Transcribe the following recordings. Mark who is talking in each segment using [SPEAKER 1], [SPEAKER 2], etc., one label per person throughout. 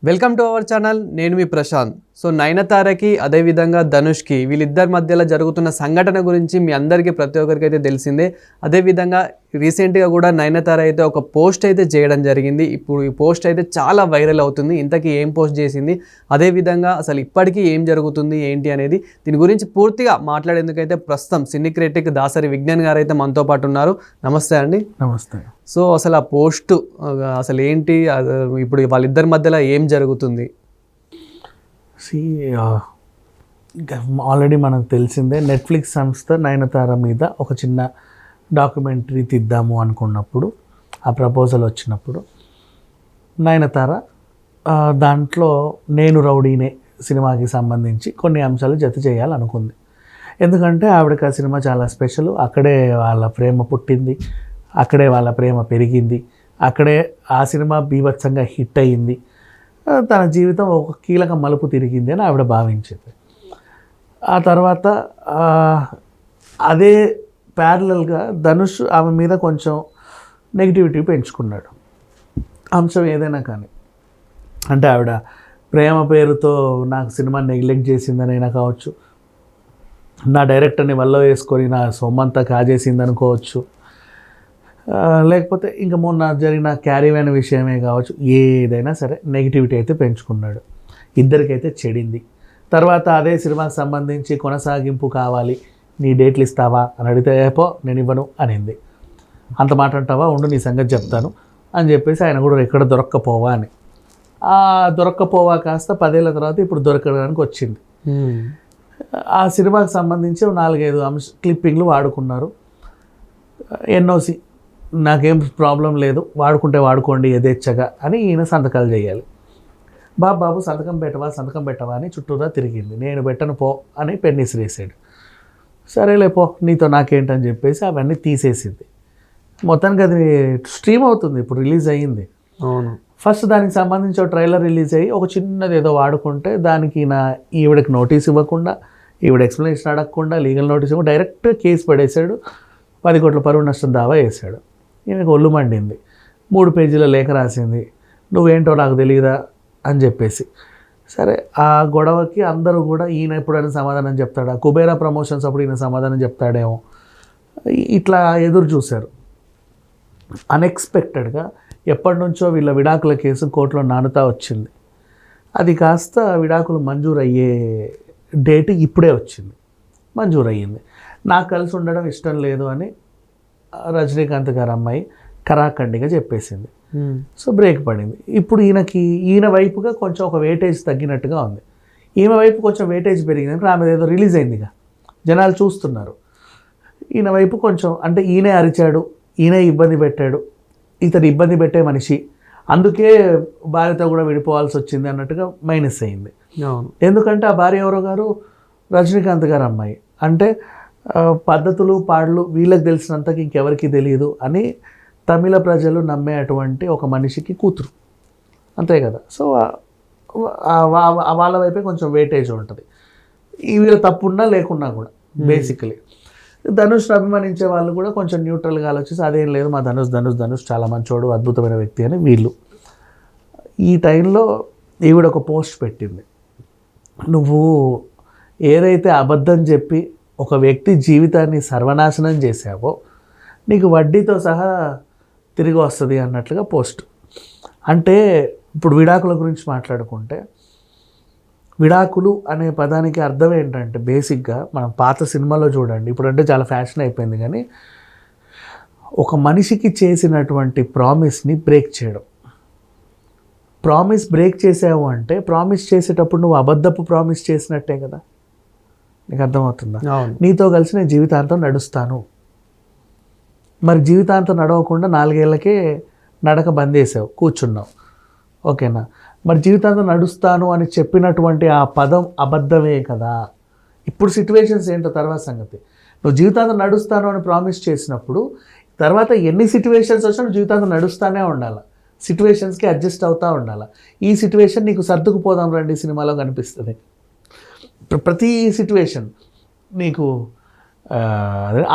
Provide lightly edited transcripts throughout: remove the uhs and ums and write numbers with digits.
[SPEAKER 1] Welcome to our channel. నేను మీ Prashanth. So నయనతారకి అదేవిధంగా ధనుష్కి వీళ్ళిద్దరి మధ్యలో జరుగుతున్న సంఘటన గురించి మీ అందరికీ ప్రతి ఒక్కరికి అయితే తెలిసిందే. అదేవిధంగా రీసెంట్గా కూడా నయనతార అయితే ఒక పోస్ట్ అయితే చేయడం జరిగింది. ఇప్పుడు ఈ పోస్ట్ అయితే చాలా వైరల్ అవుతుంది. ఇంతకీ ఏం పోస్ట్ చేసింది, అదేవిధంగా అసలు ఇప్పటికీ ఏం జరుగుతుంది ఏంటి అనేది దీని గురించి పూర్తిగా మాట్లాడేందుకైతే ప్రస్తుతం సినీ క్రిటిక్ దాసరి విజ్ఞాన్ గారు అయితే మనతో పాటు ఉన్నారు. నమస్తే అండి.
[SPEAKER 2] నమస్తే.
[SPEAKER 1] సో అసలు ఆ పోస్ట్ అసలు ఏంటి, ఇప్పుడు వాళ్ళిద్దరి మధ్యలో ఏం జరుగుతుంది?
[SPEAKER 2] ఆల్రెడీ మనకు తెలిసిందే, నెట్ఫ్లిక్స్ సంస్థ నయనతార మీద ఒక చిన్న డాక్యుమెంటరీ తీద్దాము అనుకున్నప్పుడు, ఆ ప్రపోజల్ వచ్చినప్పుడు నయనతార దాంట్లో నేను రౌడీనే సినిమాకి సంబంధించి కొన్ని అంశాలు జత చేయాలనుకుంది. ఎందుకంటే ఆవిడకి ఆ సినిమా చాలా స్పెషల్. అక్కడే వాళ్ళ ప్రేమ పుట్టింది, అక్కడే వాళ్ళ ప్రేమ పెరిగింది, అక్కడే ఆ సినిమా బీభత్సంగా హిట్ అయ్యింది, తన జీవితం ఒక కీలక మలుపు తిరిగింది అని ఆవిడ భావించింది. ఆ తర్వాత అదే ప్యారలల్గా ధనుష్ ఆమె మీద కొంచెం నెగిటివిటీ పెంచుకున్నాడు, అంశం ఏదైనా కానీ. అంటే ఆవిడ ప్రేమ పేరుతో నాకు సినిమా నెగ్లెక్ట్ చేసిందనైనా కావచ్చు, నా డైరెక్టర్ని వల్ల వేసుకొని నా సొమ్మంతా కాజేసింది అనుకోవచ్చు, లేకపోతే ఇంకా మొన్న జరిగిన క్యారీవ్యాన్ విషయమే కావచ్చు, ఏదైనా సరే నెగిటివిటీ అయితే పెంచుకున్నాడు. ఇద్దరికైతే చెడింది. తర్వాత అదే సినిమాకి సంబంధించి కొనసాగింపు కావాలి, నీ డేట్లు ఇస్తావా అని అడిగితే ఏపో నేను ఇవ్వను అనింది. అంత మాట అంటావా, ఉండు నీ సంగతి చెప్తాను అని చెప్పేసి ఆయన కూడా ఎక్కడ దొరక్కపోవా అని. ఆ దొరక్కపోవా కాస్త 10 ఏళ్ళ తర్వాత ఇప్పుడు దొరకడానికి వచ్చింది. ఆ సినిమాకి సంబంధించి 4-5 క్లిప్పింగ్లు వాడుకున్నారు. ఎన్ఓసి నాకేం ప్రాబ్లం లేదు, వాడుకుంటే వాడుకోండి యథేచ్ఛగా అని ఈయన సంతకాలు చేయాలి. బాబు సంతకం పెట్టవా అని చుట్టూరా తిరిగింది. నేను పెట్టను పో అని పెన్నిస్ వేసాడు. సరేలే పో నీతో నాకేంటని చెప్పేసి అవన్నీ తీసేసింది. మొత్తానికి అది స్ట్రీమ్ అవుతుంది, ఇప్పుడు రిలీజ్ అయ్యింది.
[SPEAKER 1] అవును.
[SPEAKER 2] ఫస్ట్ దానికి సంబంధించి ఒక ట్రైలర్ రిలీజ్ అయ్యి ఒక చిన్నది ఏదో వాడుకుంటే దానికి ఈవిడకి నోటీస్ ఇవ్వకుండా, ఈవిడ ఎక్స్ప్లెనేషన్ అడగకుండా, లీగల్ నోటీస్ ఇవ్వకుండా డైరెక్ట్ కేసు పడేశాడు. 10 కోట్ల పరువు నష్టం దావా వేశాడు. ఈయనకు ఒళ్ళు మండింది. 3 పేజీల లేఖ రాసింది, నువ్వేంటో నాకు తెలియదా అని చెప్పేసి. సరే, ఆ గొడవకి అందరూ కూడా ఈయన ఎప్పుడైనా సమాధానం చెప్తాడా, కుబేరా ప్రమోషన్స్ అప్పుడు ఈయన సమాధానం చెప్తాడేమో ఇట్లా ఎదురు చూశారు. అన్ఎక్స్పెక్టెడ్గా ఎప్పటి నుంచో వీళ్ళ విడాకుల కేసు కోర్టులో నానుతా వచ్చింది. అది కాస్త విడాకులు మంజూరు అయ్యే డేట్ ఇప్పుడే వచ్చింది, మంజూరు అయ్యింది. నాకు కలిసి ఉండడం ఇష్టం లేదు అని రజనీకాంత్ గారు అమ్మాయి కరాఖండిగా చెప్పేసింది. సో బ్రేక్ పడింది. ఇప్పుడు ఈయన వైపుగా కొంచెం ఒక వెయిటేజ్ తగ్గినట్టుగా ఉంది, ఈమె వైపు కొంచెం వెయిటేజ్ పెరిగింది. ఆమె ఏదో రిలీజ్ అయిందిగా, జనాలు చూస్తున్నారు. ఈయన వైపు కొంచెం, అంటే ఈయనే అరిచాడు, ఈయనే ఇబ్బంది పెట్టాడు, ఇతను ఇబ్బంది పెట్టే మనిషి, అందుకే భార్యతో కూడా విడిపోవాల్సి వచ్చింది అన్నట్టుగా మైనస్ అయింది. ఎందుకంటే ఆ భార్య ఎవరో గారు రజనీకాంత్ గారు అమ్మాయి, అంటే పద్ధతులు పాటలు వీళ్ళకి తెలిసినంతకి ఇంకెవరికి తెలియదు అని తమిళ ప్రజలు నమ్మే అటువంటి ఒక మనిషికి కూతురు, అంతే కదా. సో వాళ్ళ వైపే కొంచెం వెయిటేజ్ ఉంటుంది, వీళ్ళ తప్పున్నా లేకున్నా కూడా. బేసికలీ ధనుష్ అభిమానించే వాళ్ళు కూడా కొంచెం న్యూట్రల్గా ఆలోచిస్తే అదేం లేదు, మా ధనుష్ చాలా మంచోడు, అద్భుతమైన వ్యక్తి అని వీళ్ళు. ఈ టైంలో ఈవిడ ఒక పోస్ట్ పెట్టింది, నువ్వు ఏదైతే అబద్ధం చెప్పి ఒక వ్యక్తి జీవితాన్ని సర్వనాశనం చేశావో నీకు వడ్డీతో సహా తిరిగి వస్తుంది అన్నట్లుగా పోస్ట్. అంటే ఇప్పుడు విడాకుల గురించి మాట్లాడుకుంటే, విడాకులు అనే పదానికి అర్థం ఏంటంటే బేసిక్గా మనం పాత సినిమాలో చూడండి, ఇప్పుడంటే చాలా ఫ్యాషన్ అయిపోయింది, కానీ ఒక మనిషికి చేసినటువంటి ప్రామిస్ని బ్రేక్ చేయడం. ప్రామిస్ బ్రేక్ చేసావు అంటే ప్రామిస్ చేసేటప్పుడు నువ్వు అబద్ధపు ప్రామిస్ చేసినట్టే కదా, నీకు అర్థమవుతుందా? నీతో కలిసి నేను జీవితాంతం నడుస్తాను, మరి జీవితాంతం నడవకుండా 4 ఏళ్ళకే నడక బంద్ చేసావు, కూర్చున్నావు, ఓకేనా? మరి జీవితాంతం నడుస్తాను అని చెప్పినటువంటి ఆ పదం అబద్ధమే కదా. ఇప్పుడు సిచ్యువేషన్స్ ఏంటో తర్వాత సంగతి. నువ్వు జీవితాంతం నడుస్తాను అని ప్రామిస్ చేసినప్పుడు తర్వాత ఎన్ని సిచ్యువేషన్స్ వచ్చినా నువ్వు జీవితాంతం నడుస్తూనే ఉండాలి, సిచ్యువేషన్స్కి అడ్జస్ట్ అవుతూ ఉండాలి. ఈ సిచ్యువేషన్ నీకు సర్దుకుపోదాం రండి సినిమాలో కనిపిస్తుంది. ప్రతి సిచ్యువేషన్ నీకు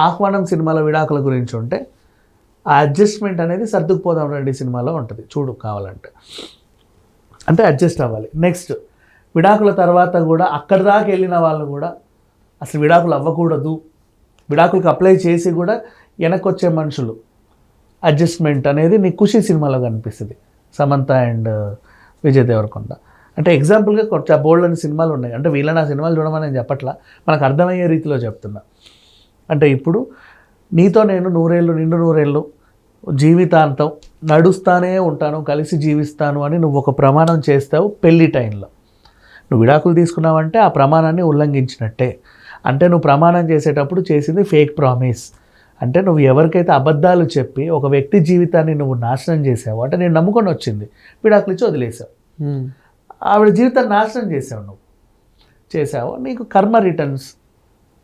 [SPEAKER 2] ఆహ్వానం సినిమాలో విడాకుల గురించి ఉంటే ఆ అడ్జస్ట్మెంట్ అనేది సర్దుకుపోదాం రండి సినిమాలో ఉంటుంది, చూడు కావాలంటే. అంటే అడ్జస్ట్ అవ్వాలి. నెక్స్ట్ విడాకుల తర్వాత కూడా అక్కడి దాకా వెళ్ళిన వాళ్ళు కూడా అసలు విడాకులు అవ్వకూడదు, విడాకులకు అప్లై చేసి కూడా వెనక్కి వచ్చే మనుషులు, అడ్జస్ట్మెంట్ అనేది నీకు ఖుషి సినిమాలో కనిపిస్తుంది, సమంత అండ్ విజయ్ దేవరకొండ. అంటే ఎగ్జాంపుల్గా కొంచెం బోల్డ్ అని సినిమాలు ఉన్నాయి. అంటే వీళ్ళని ఆ సినిమాలు చూడమని నేను చెప్పట్లా, మనకు అర్థమయ్యే రీతిలో చెప్తున్నా. అంటే ఇప్పుడు నీతో నేను నిండు నూరేళ్ళు జీవితాంతం నడుస్తానే ఉంటాను, కలిసి జీవిస్తాను అని నువ్వు ఒక ప్రమాణం చేస్తావు పెళ్లి టైంలో. నువ్వు విడాకులు తీసుకున్నావంటే ఆ ప్రమాణాన్ని ఉల్లంఘించినట్టే. అంటే నువ్వు ప్రమాణం చేసేటప్పుడు చేసింది ఫేక్ ప్రామిస్. అంటే నువ్వు ఎవరికైతే అబద్ధాలు చెప్పి ఒక వ్యక్తి జీవితాన్ని నువ్వు నాశనం చేసావు, అంటే నేను నమ్ముకొని వచ్చింది విడాకులు ఇచ్చి వదిలేసావు, ఆవిడ జీవితాన్ని నాశనం చేసావు. నీకు కర్మ రిటర్న్స్,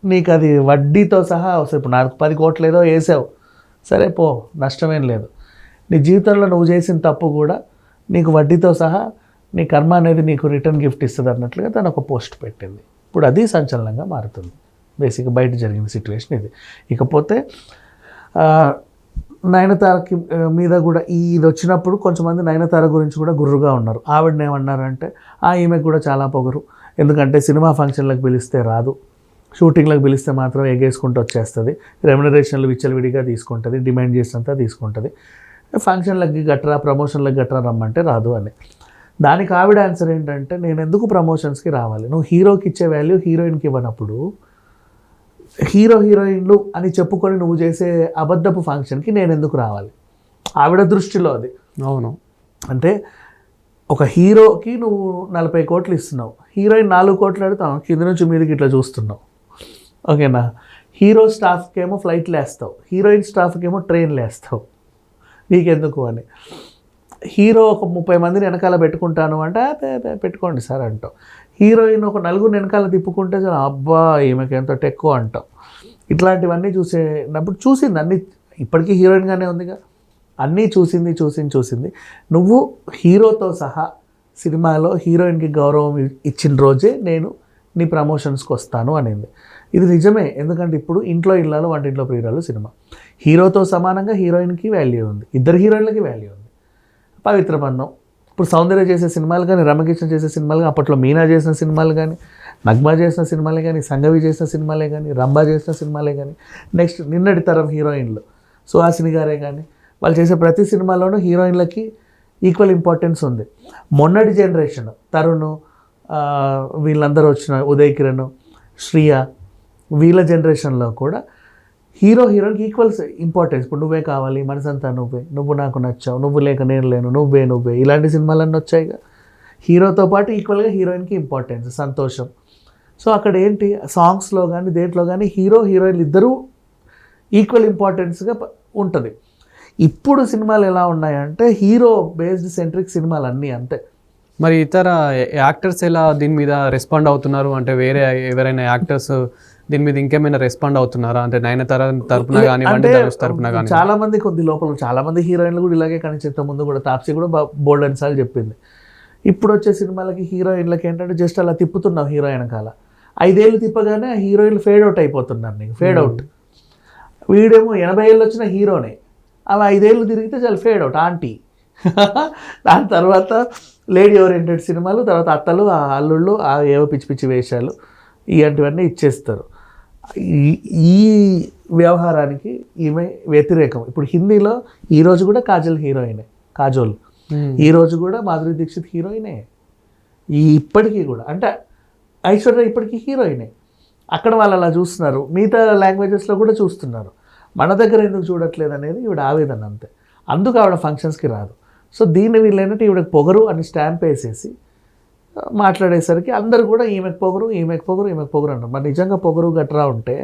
[SPEAKER 2] నీకు అది వడ్డీతో సహా వస్తుంది. ఇప్పుడు నాకు 10 కోట్లు ఏదో వేసావు, సరే పో, నష్టమేం లేదు. నీ జీవితంలో నువ్వు చేసిన తప్పు కూడా నీకు వడ్డీతో సహా నీ కర్మ అనేది నీకు రిటర్న్ గిఫ్ట్ ఇస్తుంది అన్నట్లుగా తను ఒక పోస్ట్ పెట్టింది. ఇప్పుడు అది సంచలనంగా మారుతుంది. బేసిక్గా బయట జరిగిన సిచ్యువేషన్ ఇది. ఇకపోతే నయనతారకి మీద కూడా ఇది వచ్చినప్పుడు కొంచెంమంది నయనతార గురించి కూడా గుర్రుగా ఉన్నారు. ఆవిడని ఏమన్నారంటే ఈమెకు కూడా చాలా పొగరు, ఎందుకంటే సినిమా ఫంక్షన్లకు పిలిస్తే రాదు, షూటింగ్లకు పిలిస్తే మాత్రం ఎగేసుకుంటూ వచ్చేస్తుంది, రెమ్యునరేషన్లు విచ్చలవిడిగా తీసుకుంటుంది, డిమాండ్ చేసినంత తీసుకుంటుంది, ఫంక్షన్లకి గట్రా ప్రమోషన్లకు గట్రా రమ్మంటే రాదు అని. దానికి ఆవిడ ఆన్సర్ ఏంటంటే, నేను ఎందుకు ప్రమోషన్స్కి రావాలి, నువ్వు హీరోకి ఇచ్చే వాల్యూ హీరోయిన్కి ఇవ్వనప్పుడు హీరోయిన్లు అని చెప్పుకొని నువ్వు చేసే అబద్ధపు ఫంక్షన్కి నేను ఎందుకు రావాలి, ఆవిడ దృష్టిలో అది.
[SPEAKER 1] అవును,
[SPEAKER 2] అంటే ఒక హీరోకి నువ్వు 40 కోట్లు ఇస్తున్నావు, హీరోయిన్ 4 కోట్లు అడుగుతావు, కింద నుంచి మీదకి ఇట్లా చూస్తున్నావు, ఓకేనా. హీరో స్టాఫ్కి ఏమో ఫ్లైట్లు వేస్తావు, హీరోయిన్ స్టాఫ్కి ఏమో ట్రైన్లు వేస్తావు, నీకెందుకు అని. హీరో ఒక 30 మందిని వెనకాల పెట్టుకుంటాను అంటే పెట్టుకోండి సార్ అంటావు. హీరోయిన్ ఒక 4 వెనకాల తిప్పుకుంటే చాలా అబ్బా ఈమెకి ఎంత ఎక్కువ అంటావు. ఇట్లాంటివన్నీ చూసేటప్పుడు చూసింది అన్నీ, ఇప్పటికీ హీరోయిన్గానే ఉందిగా, అన్నీ చూసింది. నువ్వు హీరోతో సహా సినిమాలో హీరోయిన్కి గౌరవం ఇచ్చిన రోజే నేను నీ ప్రమోషన్స్కి వస్తాను అనింది. ఇది నిజమే, ఎందుకంటే ఇప్పుడు ఇంట్లో ఇళ్ళలో వంటింట్లో ప్రియురాలు సినిమా, హీరోతో సమానంగా హీరోయిన్కి వాల్యూ ఉంది, ఇద్దరు హీరోయిన్లకి వాల్యూ ఉంది. పవిత్ర బంధం, ఇప్పుడు సౌందర్య చేసే సినిమాలు కానీ, రమకృష్ణ చేసే సినిమాలు కానీ, అప్పట్లో మీనా చేసిన సినిమాలు కానీ, నగ్మా చేసిన సినిమాలే కానీ, సంగవి చేసిన సినిమాలే కానీ, రంభా చేసిన సినిమాలే కానీ, నెక్స్ట్ నిన్నటి తరం హీరోయిన్లు సుహాసిని గారే కానీ, వాళ్ళు చేసే ప్రతి సినిమాలోనూ హీరోయిన్లకి ఈక్వల్ ఇంపార్టెన్స్ ఉంది. మొన్నటి జనరేషన్ తరుణ్, వీళ్ళందరూ వచ్చిన ఉదయ్ కిరణ్, శ్రియ, వీళ్ళ జనరేషన్లో కూడా హీరోయిన్కి ఈక్వల్ ఇంపార్టెన్స్. ఇప్పుడు నువ్వే కావాలి, మనసంతా నువ్వు నాకు నచ్చావు, నువ్వు లేక నేను లేను, నువ్వే ఇలాంటి సినిమాలన్నీ వచ్చాయిగా. హీరోతో పాటు ఈక్వల్గా హీరోయిన్కి ఇంపార్టెన్స్, సంతోషం. సో అక్కడ ఏంటి, సాంగ్స్లో కానీ దేంట్లో కానీ హీరోయిన్లు ఇద్దరూ ఈక్వల్ ఇంపార్టెన్స్గా ఉంటుంది. ఇప్పుడు సినిమాలు ఎలా ఉన్నాయంటే హీరో బేస్డ్ సెంట్రిక్ సినిమాలు అన్నీ అంతే.
[SPEAKER 1] మరి ఇతర యాక్టర్స్ ఎలా దీని మీద రెస్పాండ్ అవుతున్నారు? అంటే వేరే ఎవరైనా యాక్టర్స్ దీని మీద ఇంకేమైనా రెస్పాండ్ అవుతున్నారా? అంటే నయనతార తరపున కానివ్వండి, ధనుష్ తరపున కానీ.
[SPEAKER 2] చాలా మంది కొద్ది లోపల చాలా మంది హీరోయిన్లు కూడా ఇలాగే కనిపించే ముందు కూడా తాప్సీ కూడా బోల్డ్ అని సార్లు చెప్పింది. ఇప్పుడు వచ్చే సినిమాలకి హీరోయిన్లకి ఏంటంటే జస్ట్ అలా తిప్పుతున్నావు హీరోయిన్ కాల, 5 ఏళ్ళు తిప్పగానే ఆ హీరోయిన్లు ఫేడ్ అవుట్ అయిపోతున్నారు. నీకు ఫేడ్ అవుట్, వీడేమో 80 ఏళ్ళు వచ్చిన హీరోనే, అవి 5 ఏళ్ళు తిరిగితే చాలా ఫేడ్ అవుట్ ఆంటీ. దాని తర్వాత లేడీ ఓరియంటెడ్ సినిమాలు, తర్వాత అత్తలు, అల్లుళ్ళు, ఏవో పిచ్చి పిచ్చి వేషాలు, ఇలాంటివన్నీ ఇచ్చేస్తారు. ఈ వ్యవహారానికి ఈమె వ్యతిరేకం. ఇప్పుడు హిందీలో ఈరోజు కూడా కాజల్ హీరోయినే, కాజోల్ ఈరోజు కూడా మాధురి దీక్షిత్ హీరోయినే, ఇప్పటికీ కూడా అంటే ఐశ్వర్య ఇప్పటికీ హీరోయినే. అక్కడ వాళ్ళు అలా చూస్తున్నారు, మిగతా లాంగ్వేజెస్లో కూడా చూస్తున్నారు, మన దగ్గర ఎందుకు చూడట్లేదు అనేది ఈవిడ ఆవేదన అంతే. అందుకు ఆవిడ ఫంక్షన్స్కి రాదు. సో దీన్ని వీళ్ళు ఏంటంటే ఈవిడకి పొగరు అని స్టాంప్ వేసేసి మాట్లాడేసరికి అందరూ కూడా ఈమెకు పొగరు అంటారు. మరి నిజంగా పొగరు గట్రా ఉంటే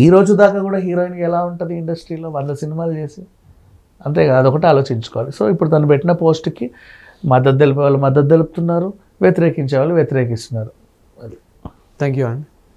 [SPEAKER 2] ఈ రోజు దాకా కూడా హీరోయిన్కి ఎలా ఉంటుంది ఇండస్ట్రీలో 100 సినిమాలు చేసి, అంతే కదా, అదొకటి ఆలోచించుకోవాలి. సో ఇప్పుడు తను పెట్టిన పోస్ట్కి మద్దతు తెలిపే వాళ్ళు మద్దతు తెలుపుతున్నారు, వ్యతిరేకించే వాళ్ళు వ్యతిరేకిస్తున్నారు.
[SPEAKER 1] థ్యాంక్ యూ అండి.